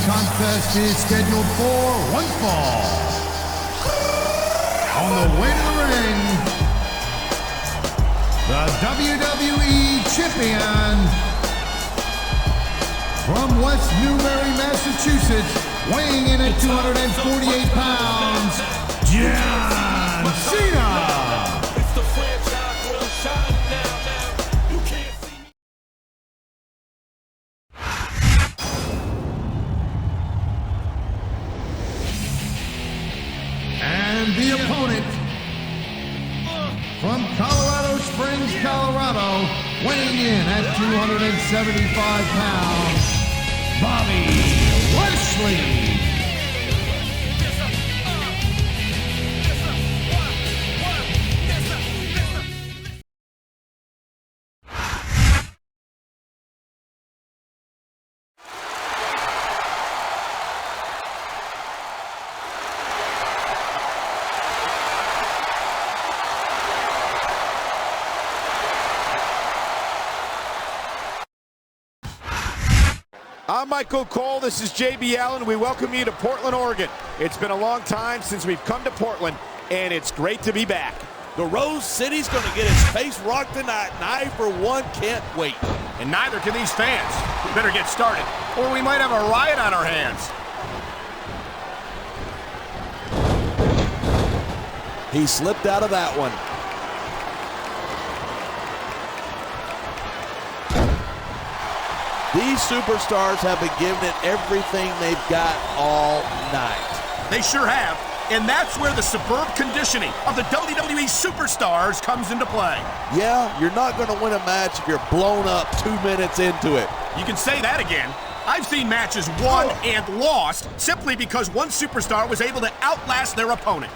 contest is scheduled for one fall. On the way to the ring, the WWE Champion from West Newbury, Massachusetts, weighing in at 248 pounds, John Cena. It's the franchise where I'm shining now. You can't see me. And the opponent from Colorado Springs, Colorado, weighing in at 275 pounds, Bobby Lashley. I'm Michael Cole, this is JB Allen. We welcome you to Portland, Oregon. It's been a long time since we've come to Portland, and it's great to be back. The Rose City's going to get his face rocked tonight, and I, for one, can't wait. And neither can these fans. We better get started, or we might have a riot on our hands. He slipped out of that one. These superstars have been giving it everything they've got all night. They sure have. And that's where the superb conditioning of the WWE superstars comes into play. Yeah, you're not going to win a match if you're blown up 2 minutes into it. You can say that again. I've seen matches won and lost simply because one superstar was able to outlast their opponent.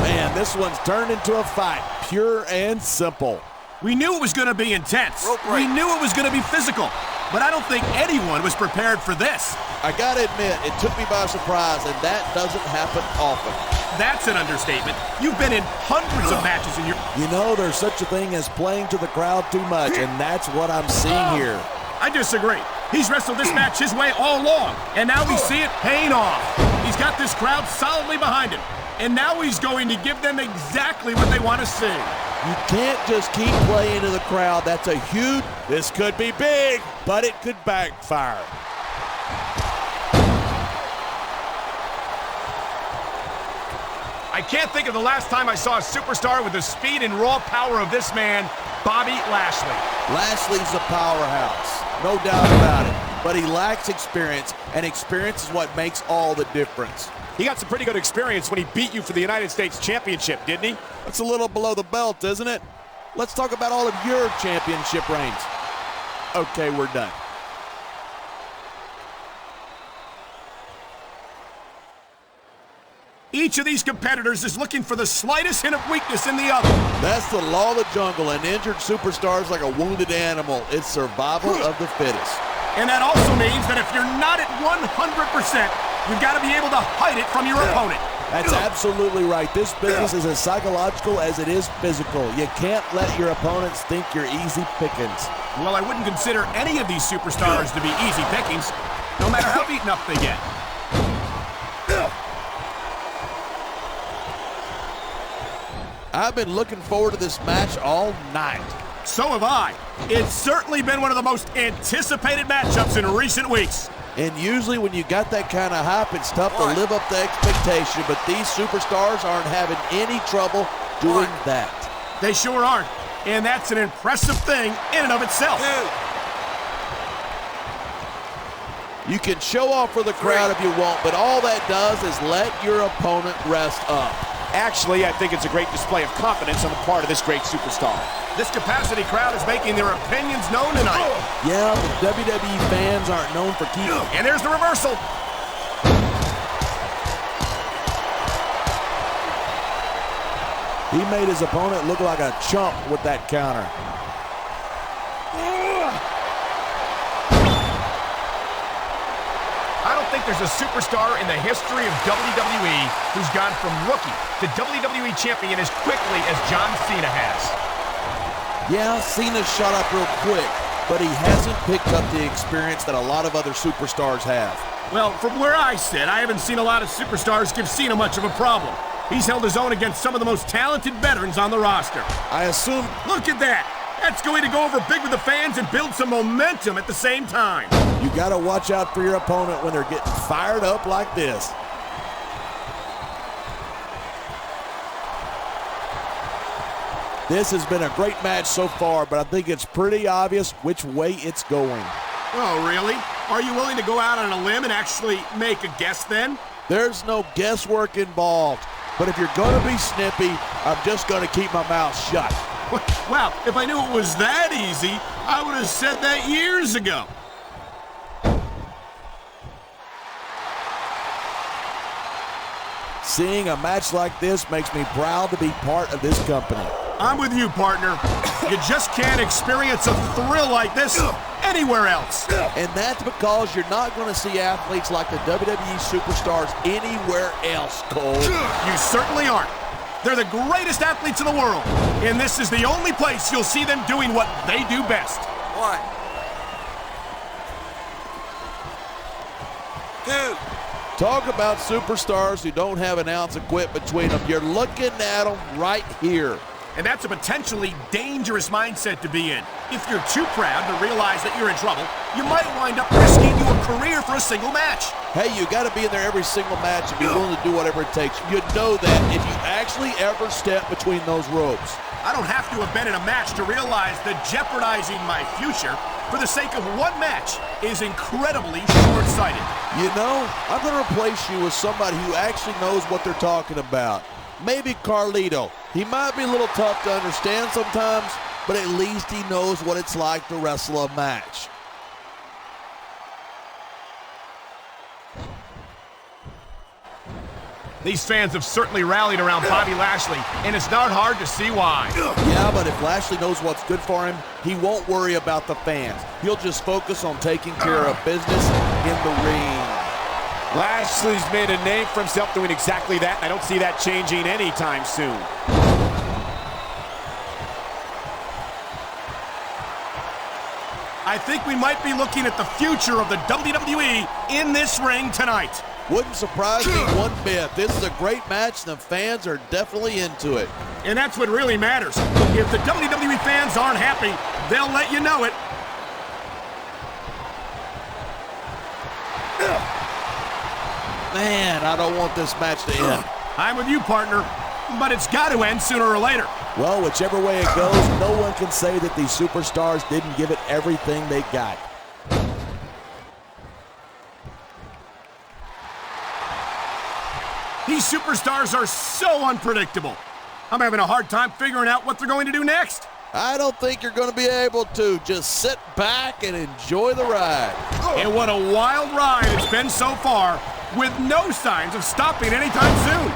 Man, this one's turned into a fight, pure and simple. We knew it was going to be intense. We knew it was going to be physical. But I don't think anyone was prepared for this. I gotta admit, it took me by surprise, and that doesn't happen often. That's an understatement. You've been in hundreds of matches in your... You know, there's such a thing as playing to the crowd too much, and that's what I'm seeing here. I disagree. He's wrestled this match his way all along, and now we see it paying off. He's got this crowd solidly behind him, and now he's going to give them exactly what they want to see. You can't just keep playing to the crowd. That's a huge... This could be big, but it could backfire. I can't think of the last time I saw a superstar with the speed and raw power of this man, Bobby Lashley. Lashley's a powerhouse, no doubt about it. But he lacks experience, and experience is what makes all the difference. He got some pretty good experience when he beat you for the United States Championship, didn't he? That's a little below the belt, isn't it? Let's talk about all of your championship reigns. Okay, we're done. Each of these competitors is looking for the slightest hint of weakness in the other. That's the law of the jungle. An injured superstar is like a wounded animal. It's survival of the fittest. And that also means that if you're not at 100%, you've got to be able to hide it from your opponent. That's absolutely right. This business is as psychological as it is physical. You can't let your opponents think you're easy pickings. Well, I wouldn't consider any of these superstars to be easy pickings, no matter how beaten up they get. I've been looking forward to this match all night. So have I. It's certainly been one of the most anticipated matchups in recent weeks. And usually when you got that kind of hype, it's tough to live up to expectation, but these superstars aren't having any trouble doing that. They sure aren't, and that's an impressive thing in and of itself. You can show off for the crowd if you want, but all that does is let your opponent rest up. Actually, I think it's a great display of confidence on the part of this great superstar. This capacity crowd is making their opinions known tonight. Yeah, the WWE fans aren't known for keeping. And there's the reversal. He made his opponent look like a chump with that counter. I don't think there's a superstar in the history of WWE who's gone from rookie to WWE champion as quickly as John Cena has. Yeah, Cena shot up real quick, but he hasn't picked up the experience that a lot of other superstars have. Well, from where I sit, I haven't seen a lot of superstars give Cena much of a problem. He's held his own against some of the most talented veterans on the roster. I assume... Look at that! That's going to go over big with the fans and build some momentum at the same time. You got to watch out for your opponent when they're getting fired up like this. This has been a great match so far, but I think it's pretty obvious which way it's going. Oh, really? Are you willing to go out on a limb and actually make a guess then? There's no guesswork involved, but if you're going to be snippy, I'm just going to keep my mouth shut. Wow, if I knew it was that easy, I would have said that years ago. Seeing a match like this makes me proud to be part of this company. I'm with you, partner. You just can't experience a thrill like this anywhere else. And that's because you're not going to see athletes like the WWE superstars anywhere else, Cole. You certainly aren't. They're the greatest athletes in the world, and this is the only place you'll see them doing what they do best. 1, 2. Talk about superstars who don't have an ounce of quit between them. You're looking at them right here. And that's a potentially dangerous mindset to be in. If you're too proud to realize that you're in trouble, you might wind up risking your career for a single match. Hey, you got to be in there every single match and be willing to do whatever it takes. You know that if you actually ever step between those ropes. I don't have to have been in a match to realize that jeopardizing my future for the sake of one match is incredibly short-sighted. You know, I'm going to replace you with somebody who actually knows what they're talking about. Maybe Carlito. He might be a little tough to understand sometimes, but at least he knows what it's like to wrestle a match. These fans have certainly rallied around Bobby Lashley, and it's not hard to see why. Yeah, but if Lashley knows what's good for him, he won't worry about the fans. He'll just focus on taking care of business in the ring. Lashley's made a name for himself doing exactly that, and I don't see that changing anytime soon. I think we might be looking at the future of the WWE in this ring tonight. Wouldn't surprise me one bit. This is a great match, and the fans are definitely into it. And that's what really matters. If the WWE fans aren't happy, they'll let you know it. Man, I don't want this match to end. I'm with you, partner, but it's got to end sooner or later. Well, whichever way it goes, no one can say that these superstars didn't give it everything they got. These superstars are so unpredictable. I'm having a hard time figuring out what they're going to do next. I don't think you're going to be able to. Just sit back and enjoy the ride. And what a wild ride it's been so far, with no signs of stopping anytime soon.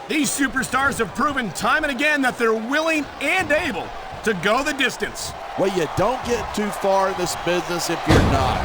These superstars have proven time and again that they're willing and able to go the distance. Well, you don't get too far in this business if you're not.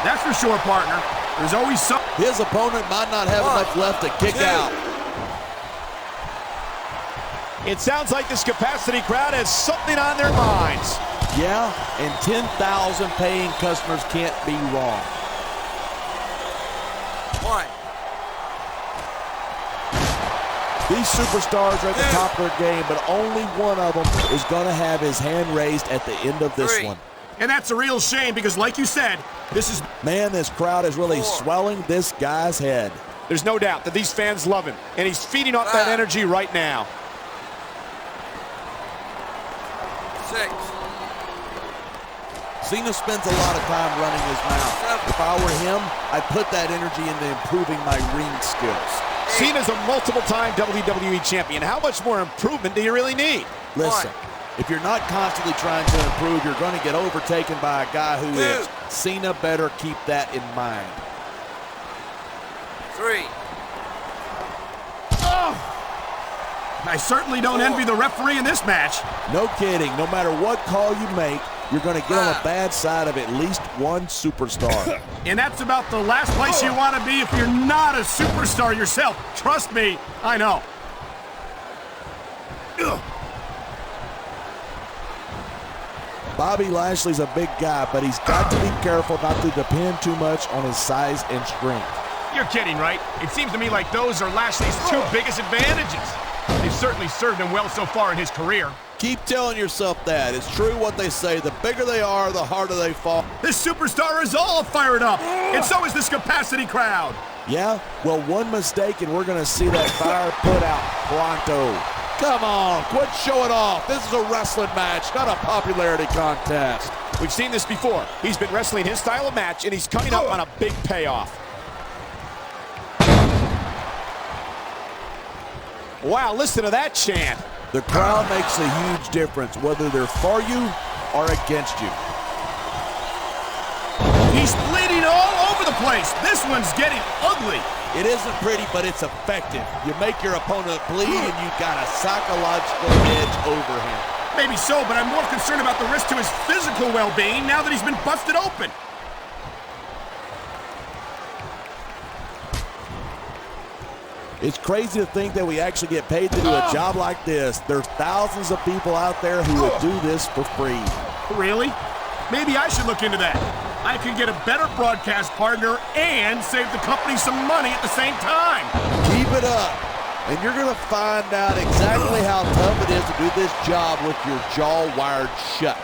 That's for sure, partner. There's always some... His opponent might not have enough left to kick out. It sounds like this capacity crowd has something on their minds. Yeah, and 10,000 paying customers can't be wrong. 1. These superstars are at the top of their game, but only one of them is going to have his hand raised at the end of this 3. one. And that's a real shame because, like you said, this is... Man, this crowd is really 4. swelling this guy's head. There's no doubt that these fans love him, and he's feeding off 5. that energy right now. 6. Cena spends a lot of time running his mouth. If I were him, I'd put that energy into improving my ring skills. Cena's a multiple-time WWE champion. How much more improvement do you really need? Listen, if you're not constantly trying to improve, you're going to get overtaken by a guy who is. Cena better keep that in mind. 3. I certainly don't envy the referee in this match. No kidding. No matter what call you make, you're going to get on the bad side of at least one superstar. And that's about the last place you want to be if you're not a superstar yourself. Trust me, I know. Bobby Lashley's a big guy, but he's got to be careful not to depend too much on his size and strength. You're kidding, right? It seems to me like those are Lashley's two biggest advantages. They've certainly served him well so far in his career. Keep telling yourself that. It's true what they say. The bigger they are, the harder they fall. This superstar is all fired up, and so is this capacity crowd. Yeah? Well, one mistake and we're going to see that fire put out pronto. Come on, quit showing off. This is a wrestling match, not a popularity contest. We've seen this before. He's been wrestling his style of match, and he's coming up on a big payoff. Wow, listen to that chant. The crowd makes a huge difference, whether they're for you or against you. He's bleeding all over the place. This one's getting ugly. It isn't pretty, but it's effective. You make your opponent bleed, and you've got a psychological edge over him. Maybe so, but I'm more concerned about the risk to his physical well-being now that he's been busted open. It's crazy to think that we actually get paid to do a job like this. There's thousands of people out there who would do this for free. Really? Maybe I should look into that. I could get a better broadcast partner and save the company some money at the same time. Keep it up, and you're going to find out exactly how tough it is to do this job with your jaw wired shut.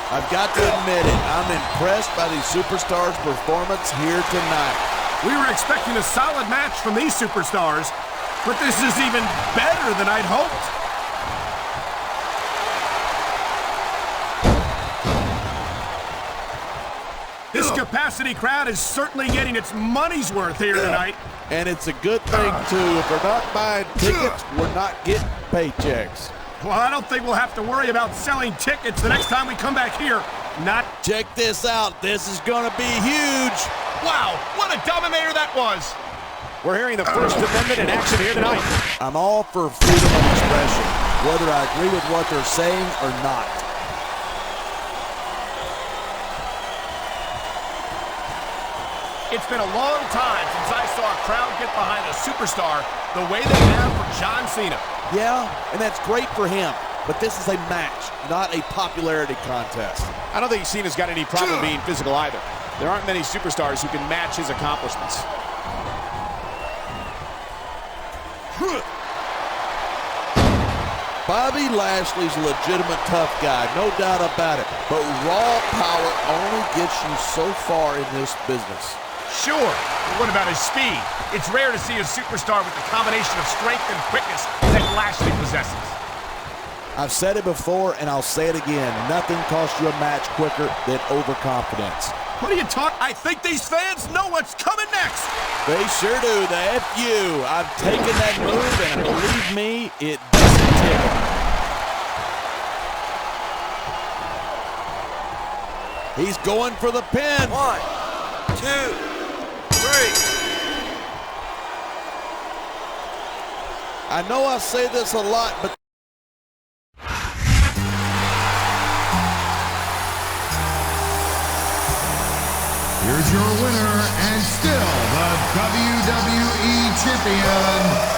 I've got to admit it, I'm impressed by these superstars' performance here tonight. We were expecting a solid match from these superstars, but this is even better than I'd hoped. This capacity crowd is certainly getting its money's worth here tonight. And it's a good thing, too. If they're not buying tickets, we're not getting paychecks. Well, I don't think we'll have to worry about selling tickets the next time we come back here. Not. Check this out. This is going to be huge. Wow, what a dominator that was. We're hearing the First Amendment in action here tonight. I'm all for freedom of expression, whether I agree with what they're saying or not. It's been a long time since I saw a crowd get behind a superstar the way they have for John Cena. Yeah, and that's great for him, but this is a match, not a popularity contest. I don't think Cena's got any problem being physical either. There aren't many superstars who can match his accomplishments. Bobby Lashley's a legitimate tough guy, no doubt about it, but raw power only gets you so far in this business. Sure, but what about his speed? It's rare to see a superstar with the combination of strength and quickness that Lashley possesses. I've said it before, and I'll say it again. Nothing costs you a match quicker than overconfidence. What are you talking? I think these fans know what's coming next. They sure do. The F.U. I've taken that move, and believe me, it doesn't tickle. He's going for the pin. 1, 2, 3. I know I say this a lot, but Here's your winner and still the WWE Champion,